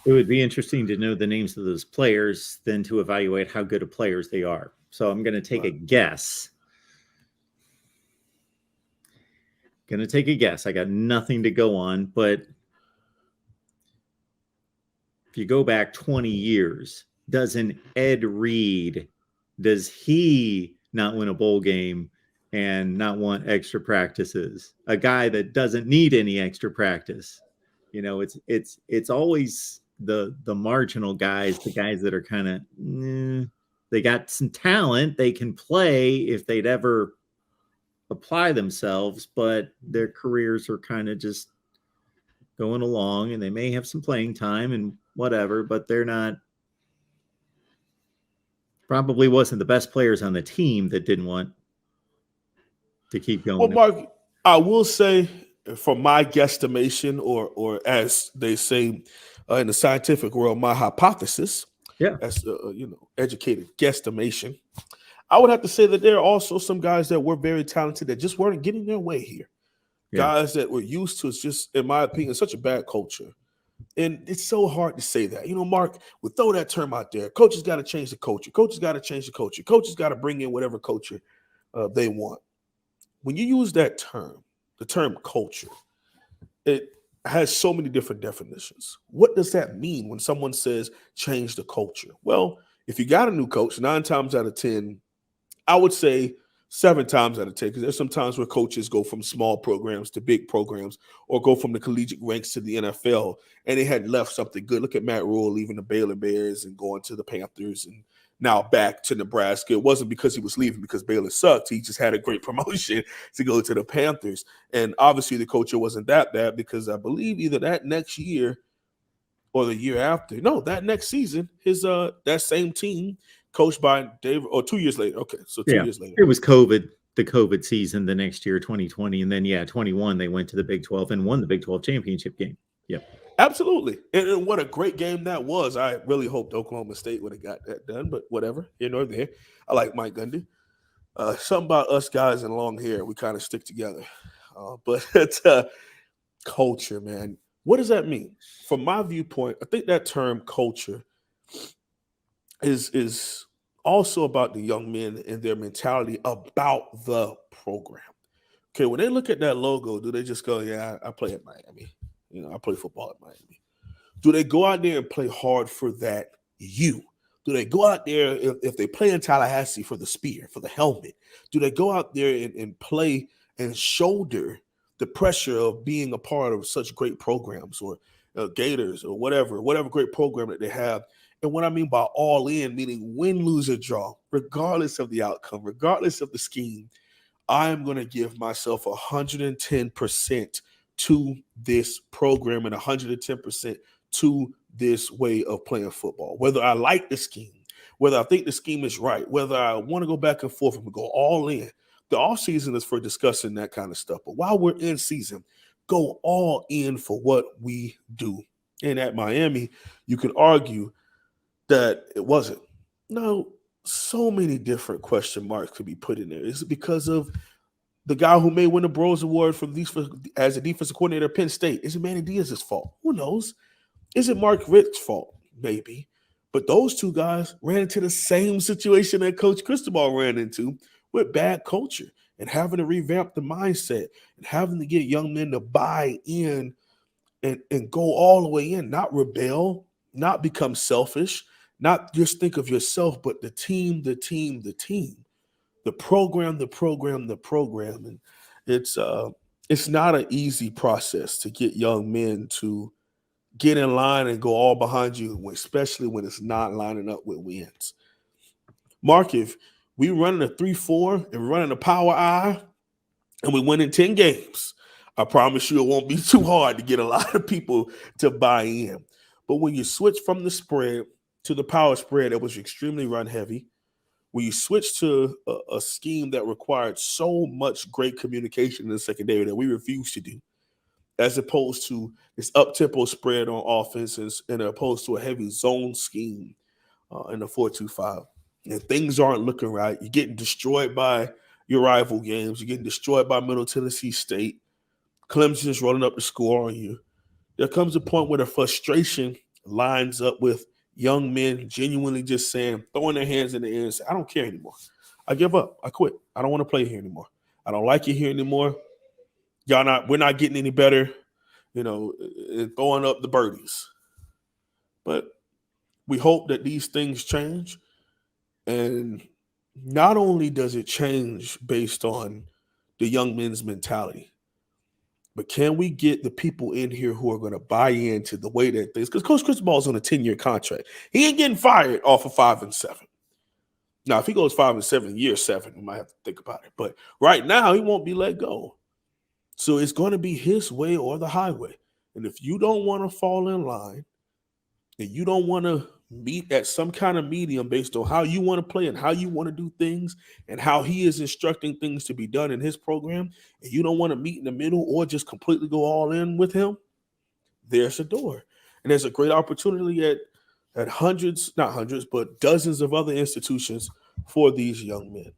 It would be interesting to know the names of those players, then to evaluate how good of players they are. So I'm going to take a Right. guess. I got nothing to go on, but if you go back 20 years, doesn't Ed Reed, does he not win a bowl game and not want extra practices? A guy that doesn't need any extra practice. It's always the marginal guys, the guys that are kind of they got some talent, they can play if they'd ever apply themselves, but their careers are kind of just going along, and they may have some playing time and whatever, but they're not, probably wasn't the best players on the team that didn't want to keep Well, going. Mark, I will say, from my guesstimation, or as they say in the scientific world, my hypothesis, Yeah. as educated guesstimation, I would have to say that there are also some guys that were very talented that just weren't getting their way here. Yeah. Guys that were used to, it's just, in my opinion, such a bad culture. And it's so hard to say that. Mark, we throw that term out there. Coaches got to change the culture. Coaches got to change the culture. Coaches got to bring in whatever culture they want. When you use that term, the term culture, it has so many different definitions. What does that mean when someone says change the culture? Well, if you got a new coach, 9 times out of 10, I would say 7 times out of 10, because there's some times where coaches go from small programs to big programs, or go from the collegiate ranks to the NFL, and they had left something good. Look at Matt Rule leaving the Baylor Bears and going to the Panthers, and now back to Nebraska. It wasn't because he was leaving because Baylor sucked. He just had a great promotion to go to the Panthers. And obviously the culture wasn't that bad, because I believe either that next year or the year after, no, that next season, his that same team coached by Dave, or 2 years later. Okay, so two Yeah. years later. It was COVID, the COVID season the next year, 2020. And then, 21, they went to the Big 12 and won the Big 12 championship game. Yep. Absolutely. And what a great game that was. I really hoped Oklahoma State would have got that done, but whatever, here nor there. I like Mike Gundy. Something about us guys in long hair, we kind of stick together. But it's culture, man. What does that mean? From my viewpoint, I think that term culture is also about the young men and their mentality about the program. Okay, when they look at that logo, do they just go, yeah, I play at Miami. I play football at Miami. Do they go out there and play hard for that U? Do they go out there, if they play in Tallahassee, for the spear, for the helmet? Do they go out there and play and shoulder the pressure of being a part of such great programs, or Gators, or whatever great program that they have? And what I mean by all in, meaning win, lose, or draw, regardless of the outcome, regardless of the scheme, I am going to give myself 110% to this program and 110% to this way of playing football. Whether I like the scheme, whether I think the scheme is right, whether I want to go back and forth and go all in. The off season is for discussing that kind of stuff. But while we're in season, go all in for what we do. And at Miami, you could argue that it wasn't. No, so many different question marks could be put in there. Is it because of the guy who may win the Bros Award as a defensive coordinator at Penn State? Is it Manny Diaz's fault? Who knows? Is it Mark Richt's fault? Maybe. But those two guys ran into the same situation that Coach Cristobal ran into, with bad culture and having to revamp the mindset and having to get young men to buy in and go all the way in, not rebel, not become selfish, not just think of yourself, but the team, the team, the team, the program, the program, the program. And it's not an easy process to get young men to get in line and go all behind you, especially when it's not lining up with wins. Mark, if we running a 3-4 and running a power I, and we win in 10 games, I promise you it won't be too hard to get a lot of people to buy in. But when you switch from the spread to the power spread that was extremely run heavy, when you switch to a scheme that required so much great communication in the secondary that we refuse to do, as opposed to this up-tempo spread on offense, and opposed to a heavy zone scheme in the 4-2-5. And things aren't looking right. You're getting destroyed by your rival games. You're getting destroyed by Middle Tennessee State. Clemson's rolling up the score on you. There comes a point where the frustration lines up with young men genuinely just saying, throwing their hands in the air and say, I don't care anymore. I give up. I quit. I don't want to play here anymore. I don't like it here anymore. We're not getting any better, and throwing up the birdies. But we hope that these things change. And not only does it change based on the young men's mentality, but can we get the people in here who are going to buy into the way that things, because Coach Cristobal's on a 10-year contract. He ain't getting fired off of 5-7. Now, if he goes 5-7, year 7, we might have to think about it. But right now, he won't be let go. So it's going to be his way or the highway. And if you don't want to fall in line and you don't want to meet at some kind of medium based on how you want to play and how you want to do things and how he is instructing things to be done in his program, and you don't want to meet in the middle or just completely go all in with him, there's a door. And there's a great opportunity at hundreds, not hundreds, but dozens of other institutions for these young men.